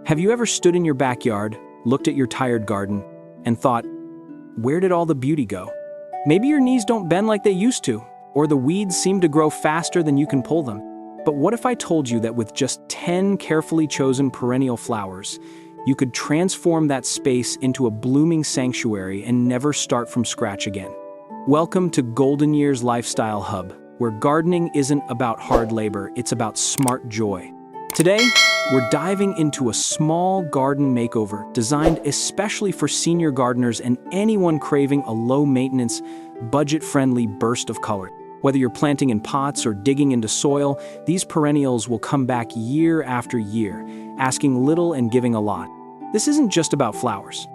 Have you ever stood in your backyard, looked at your tired garden, and thought, where did all the beauty go? Maybe your knees don't bend like they used to, or the weeds seem to grow faster than you can pull them. But what if I told you that with just 10 carefully chosen perennial flowers, you could transform that space into a blooming sanctuary and never start from scratch again? Welcome to Golden Year's Lifestyle Hub, where gardening isn't about hard labor, it's about smart joy. Today, we're diving into a small garden makeover designed especially for senior gardeners and anyone craving a low-maintenance, budget-friendly burst of color. Whether you're planting in pots or digging into soil, these perennials will come back year after year, asking little and giving a lot. This isn't just about flowers.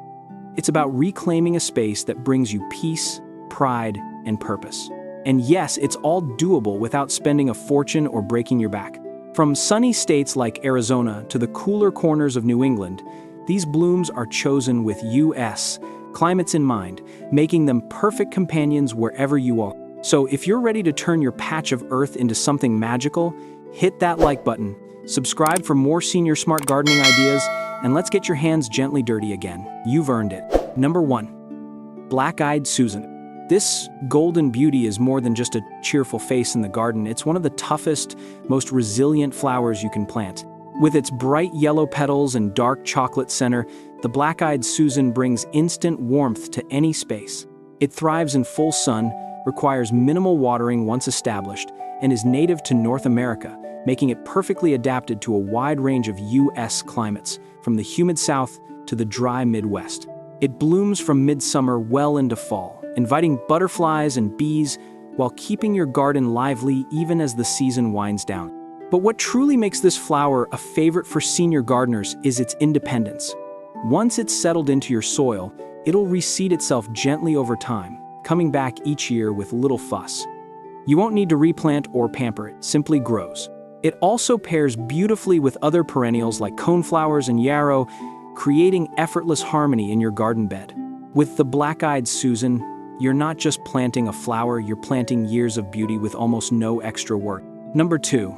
It's about reclaiming a space that brings you peace, pride, and purpose. And yes, it's all doable without spending a fortune or breaking your back. From sunny states like Arizona to the cooler corners of New England, these blooms are chosen with U.S. climates in mind, making them perfect companions wherever you are. So if you're ready to turn your patch of earth into something magical, hit that like button, subscribe for more senior smart gardening ideas, and let's get your hands gently dirty again. You've earned it. Number 1. Black-eyed Susan. This golden beauty is more than just a cheerful face in the garden. It's one of the toughest, most resilient flowers you can plant. With its bright yellow petals and dark chocolate center, the black-eyed Susan brings instant warmth to any space. It thrives in full sun, requires minimal watering once established, and is native to North America, making it perfectly adapted to a wide range of U.S. climates, from the humid South to the dry Midwest. It blooms from midsummer well into fall, inviting butterflies and bees while keeping your garden lively even as the season winds down. But what truly makes this flower a favorite for senior gardeners is its independence. Once it's settled into your soil, it'll reseed itself gently over time, coming back each year with little fuss. You won't need to replant or pamper it, simply grows. It also pairs beautifully with other perennials like coneflowers and yarrow, creating effortless harmony in your garden bed. With the black-eyed Susan, you're not just planting a flower, you're planting years of beauty with almost no extra work. Number 2.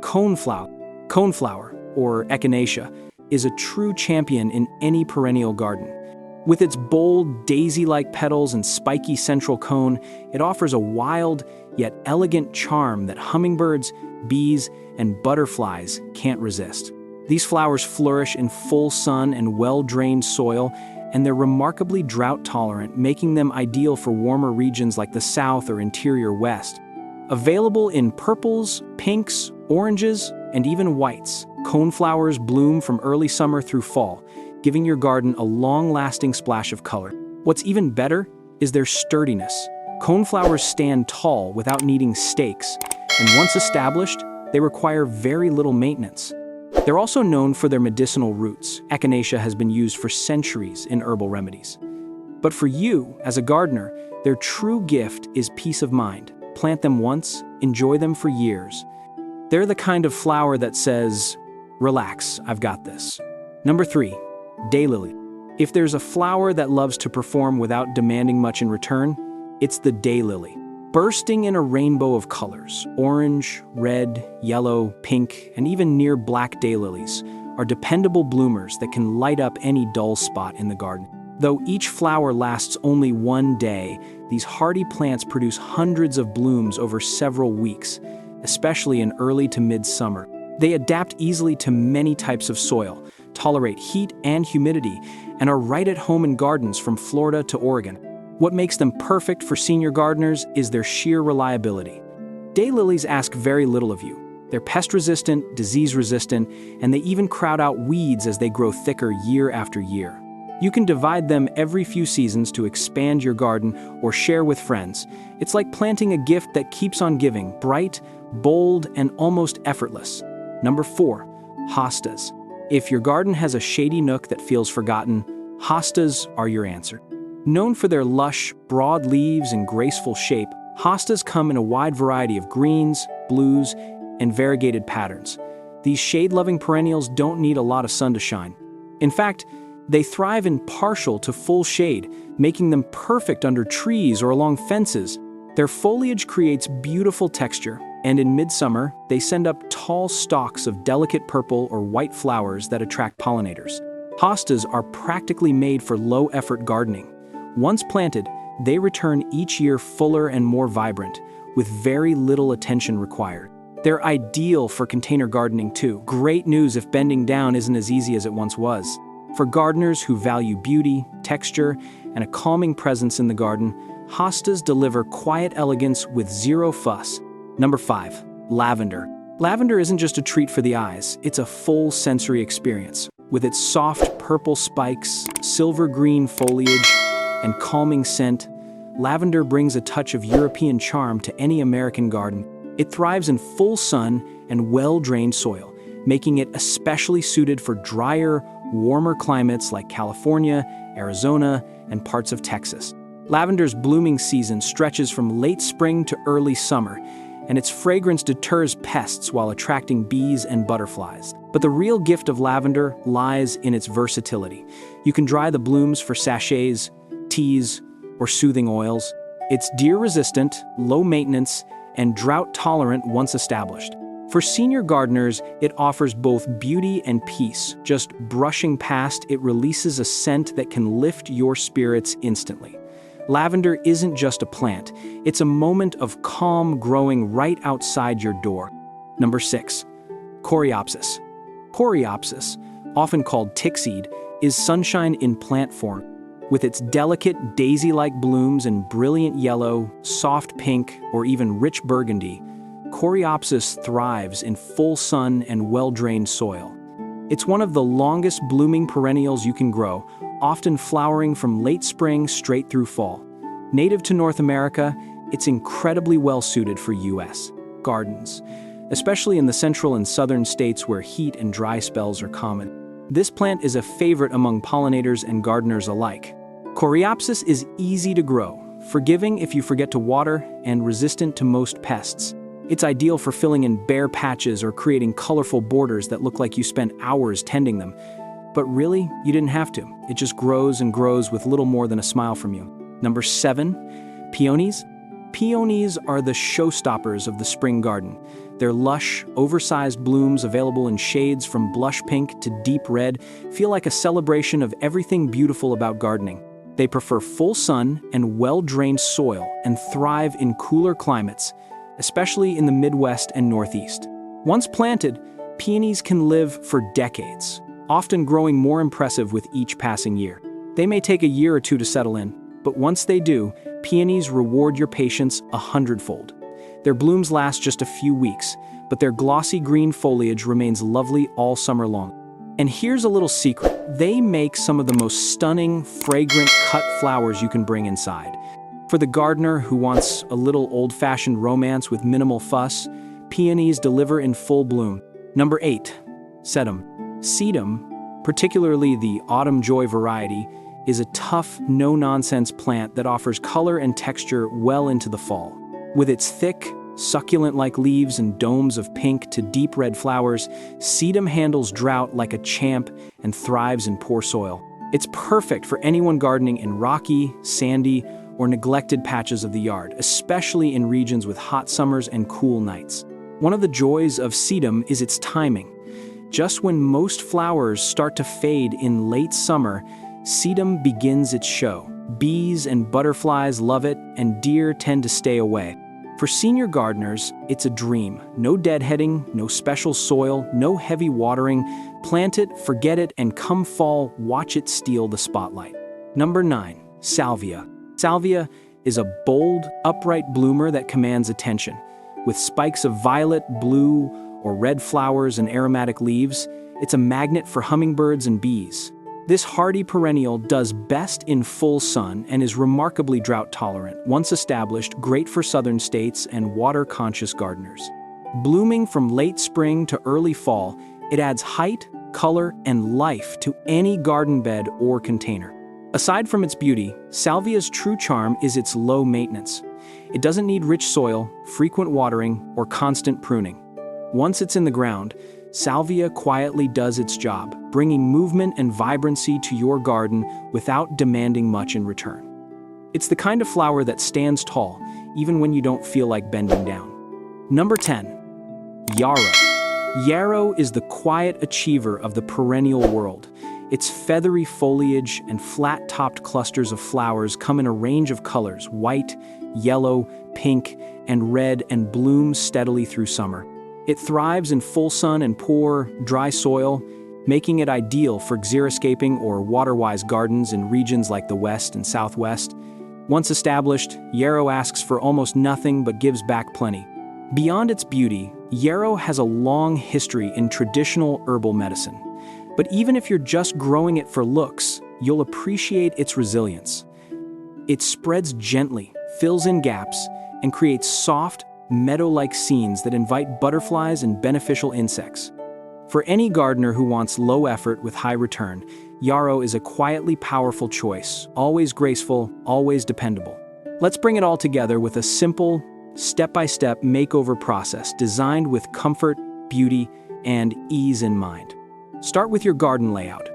Coneflower. Coneflower, or echinacea, is a true champion in any perennial garden. With its bold, daisy-like petals and spiky central cone, it offers a wild, yet elegant charm that hummingbirds, bees, and butterflies can't resist. These flowers flourish in full sun and well-drained soil, and they're remarkably drought-tolerant, making them ideal for warmer regions like the South or interior West. Available in purples, pinks, oranges, and even whites, coneflowers bloom from early summer through fall, giving your garden a long-lasting splash of color. What's even better is their sturdiness. Coneflowers stand tall without needing stakes, and once established, they require very little maintenance. They're also known for their medicinal roots. Echinacea has been used for centuries in herbal remedies. But for you, as a gardener, their true gift is peace of mind. Plant them once, enjoy them for years. They're the kind of flower that says, relax, I've got this. Number 3. Daylily. If there's a flower that loves to perform without demanding much in return, it's the daylily. Bursting in a rainbow of colors, orange, red, yellow, pink, and even near black daylilies are dependable bloomers that can light up any dull spot in the garden. Though each flower lasts only one day, these hardy plants produce hundreds of blooms over several weeks, especially in early to mid-summer. They adapt easily to many types of soil, tolerate heat and humidity, and are right at home in gardens from Florida to Oregon. What makes them perfect for senior gardeners is their sheer reliability. Daylilies ask very little of you. They're pest-resistant, disease-resistant, and they even crowd out weeds as they grow thicker year after year. You can divide them every few seasons to expand your garden or share with friends. It's like planting a gift that keeps on giving, bright, bold, and almost effortless. Number 4. Hostas. If your garden has a shady nook that feels forgotten, hostas are your answer. Known for their lush, broad leaves and graceful shape, hostas come in a wide variety of greens, blues, and variegated patterns. These shade-loving perennials don't need a lot of sun to shine. In fact, they thrive in partial to full shade, making them perfect under trees or along fences. Their foliage creates beautiful texture, And in midsummer, they send up tall stalks of delicate purple or white flowers that attract pollinators. Hostas are practically made for low-effort gardening. Once planted, they return each year fuller and more vibrant, with very little attention required. They're ideal for container gardening too. Great news if bending down isn't as easy as it once was. For gardeners who value beauty, texture, and a calming presence in the garden, hostas deliver quiet elegance with zero fuss. Number 5. Lavender. Lavender isn't just a treat for the eyes, it's a full sensory experience. With its soft purple spikes, silver-green foliage, and calming scent, lavender brings a touch of European charm to any American garden. It thrives in full sun and well-drained soil, making it especially suited for drier, warmer climates like California, Arizona, and parts of Texas. Lavender's blooming season stretches from late spring to early summer, and its fragrance deters pests while attracting bees and butterflies. But the real gift of lavender lies in its versatility. You can dry the blooms for sachets, teas, or soothing oils. It's deer-resistant, low-maintenance, and drought-tolerant once established. For senior gardeners, it offers both beauty and peace. Just brushing past, it releases a scent that can lift your spirits instantly. Lavender isn't just a plant, it's a moment of calm growing right outside your door. Number 6. Coreopsis. Coreopsis, often called tickseed, is sunshine in plant form. With its delicate daisy-like blooms in brilliant yellow, soft pink, or even rich burgundy, Coreopsis thrives in full sun and well-drained soil. It's one of the longest blooming perennials you can grow, often flowering from late spring straight through fall. Native to North America, it's incredibly well-suited for U.S. gardens, especially in the central and southern states where heat and dry spells are common. This plant is a favorite among pollinators and gardeners alike. Coreopsis is easy to grow, forgiving if you forget to water, and resistant to most pests. It's ideal for filling in bare patches or creating colorful borders that look like you spent hours tending them. But really, you didn't have to. It just grows and grows with little more than a smile from you. Number 7. Peonies. Peonies are the showstoppers of the spring garden. Their lush, oversized blooms available in shades from blush pink to deep red feel like a celebration of everything beautiful about gardening. They prefer full sun and well-drained soil and thrive in cooler climates, especially in the Midwest and Northeast. Once planted, peonies can live for decades, often growing more impressive with each passing year. They may take a year or two to settle in, but once they do, peonies reward your patience 100-fold. Their blooms last just a few weeks, but their glossy green foliage remains lovely all summer long. And here's a little secret. They make some of the most stunning, fragrant cut flowers you can bring inside. For the gardener who wants a little old-fashioned romance with minimal fuss, peonies deliver in full bloom. Number 8. Sedum. Sedum, particularly the autumn joy variety, is a tough, no-nonsense plant that offers color and texture well into the fall. With its thick, succulent-like leaves and domes of pink to deep red flowers, sedum handles drought like a champ and thrives in poor soil. It's perfect for anyone gardening in rocky, sandy, or neglected patches of the yard, especially in regions with hot summers and cool nights. One of the joys of sedum is its timing. Just when most flowers start to fade in late summer, sedum begins its show. Bees and butterflies love it, and deer tend to stay away. For senior gardeners, it's a dream. No deadheading, no special soil, no heavy watering. Plant it, forget it, and come fall, watch it steal the spotlight. Number 9. Salvia. Salvia is a bold, upright bloomer that commands attention. With spikes of violet, blue, or red flowers and aromatic leaves, it's a magnet for hummingbirds and bees. This hardy perennial does best in full sun and is remarkably drought-tolerant. Once established, great for southern states and water-conscious gardeners. Blooming from late spring to early fall, it adds height, color, and life to any garden bed or container. Aside from its beauty, Salvia's true charm is its low maintenance. It doesn't need rich soil, frequent watering, or constant pruning. Once it's in the ground, Salvia quietly does its job, bringing movement and vibrancy to your garden without demanding much in return. It's the kind of flower that stands tall, even when you don't feel like bending down. Number 10. Yarrow. Yarrow is the quiet achiever of the perennial world. Its feathery foliage and flat-topped clusters of flowers come in a range of colors: white, yellow, pink, and red, and blooms steadily through summer. It thrives in full sun and poor, dry soil, making it ideal for xeriscaping or water-wise gardens in regions like the West and Southwest. Once established, yarrow asks for almost nothing but gives back plenty. Beyond its beauty, yarrow has a long history in traditional herbal medicine. But even if you're just growing it for looks, you'll appreciate its resilience. It spreads gently, fills in gaps, and creates soft, meadow-like scenes that invite butterflies and beneficial insects. For any gardener who wants low effort with high return, yarrow is a quietly powerful choice, always graceful, always dependable. Let's bring it all together with a simple, step-by-step makeover process designed with comfort, beauty, and ease in mind. Start with your garden layout.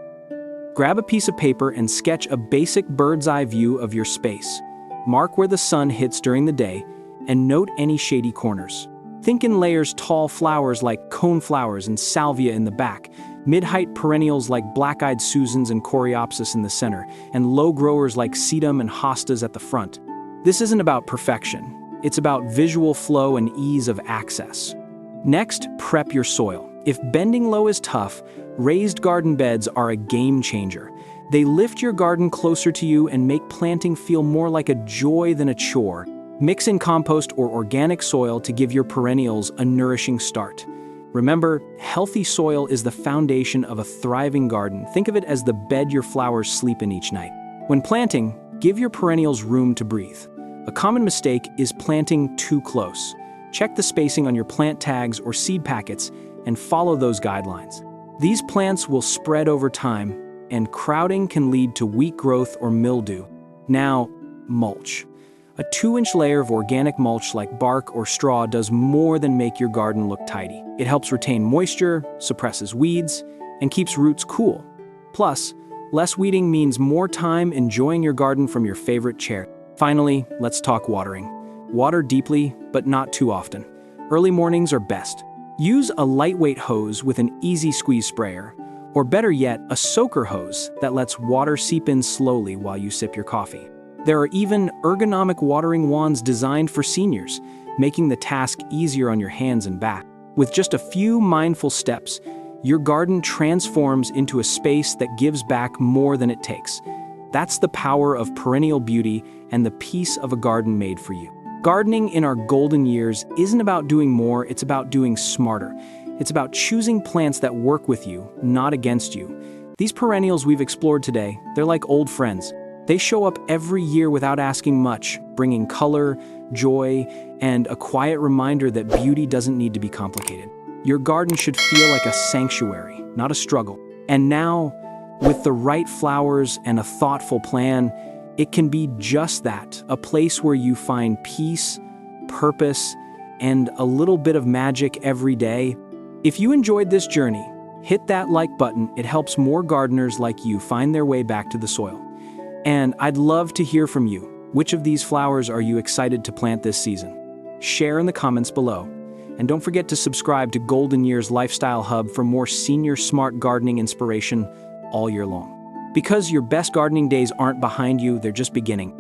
Grab a piece of paper and sketch a basic bird's-eye view of your space. Mark where the sun hits during the day, and note any shady corners. Think in layers: tall flowers like coneflowers and Salvia in the back, mid-height perennials like black-eyed Susans and Coreopsis in the center, and low growers like Sedum and Hostas at the front. This isn't about perfection. It's about visual flow and ease of access. Next, prep your soil. If bending low is tough, raised garden beds are a game changer. They lift your garden closer to you and make planting feel more like a joy than a chore. Mix in compost or organic soil to give your perennials a nourishing start. Remember, healthy soil is the foundation of a thriving garden. Think of it as the bed your flowers sleep in each night. When planting, give your perennials room to breathe. A common mistake is planting too close. Check the spacing on your plant tags or seed packets and follow those guidelines. These plants will spread over time, and crowding can lead to weak growth or mildew. Now, mulch. A 2-inch layer of organic mulch like bark or straw does more than make your garden look tidy. It helps retain moisture, suppresses weeds, and keeps roots cool. Plus, less weeding means more time enjoying your garden from your favorite chair. Finally, let's talk watering. Water deeply, but not too often. Early mornings are best. Use a lightweight hose with an easy squeeze sprayer, or better yet, a soaker hose that lets water seep in slowly while you sip your coffee. There are even ergonomic watering wands designed for seniors, making the task easier on your hands and back. With just a few mindful steps, your garden transforms into a space that gives back more than it takes. That's the power of perennial beauty and the peace of a garden made for you. Gardening in our golden years isn't about doing more, it's about doing smarter. It's about choosing plants that work with you, not against you. These perennials we've explored today, they're like old friends. They show up every year without asking much, bringing color, joy, and a quiet reminder that beauty doesn't need to be complicated. Your garden should feel like a sanctuary, not a struggle. And now, with the right flowers and a thoughtful plan, it can be just that, a place where you find peace, purpose, and a little bit of magic every day. If you enjoyed this journey, hit that like button. It helps more gardeners like you find their way back to the soil. And I'd love to hear from you. Which of these flowers are you excited to plant this season? Share in the comments below. And don't forget to subscribe to Golden Years Lifestyle Hub for more senior smart gardening inspiration all year long. Because your best gardening days aren't behind you, they're just beginning.